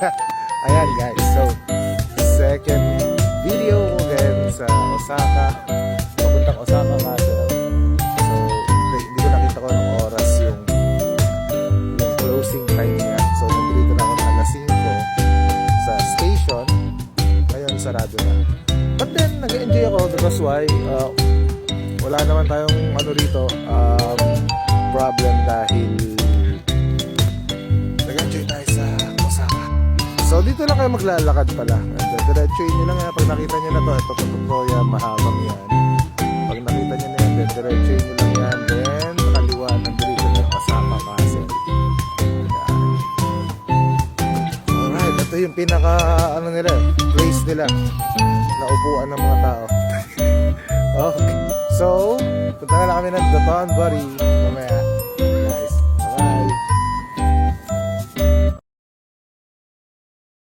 Ayan guys, so second video ko again sa Osaka. Papuntang Osaka kasi. So hindi ko nakita ko ng oras yung closing time niya. So nandito na ako ng alas 5 sa station. Ngayon sarado na. But then nag-enjoy ako because why? Wala naman tayong ano rito problem dahil nag-enjoy tayo sa Osaka. So dito lang kayo maglalakad pala. Diretsuin nyo lang yan. Pag nakita nyo na to, ito Totoya, mahabang yan. Pag nakita nyo na yan, diretsuin nyo lang yan. Then kaliwa, nandito na yung Osaka Castle. Alright, ito yung pinaka ano nila, place nila na upuan ng mga tao. Okay. So, punta na lang kami ng Dotonbori mamaya.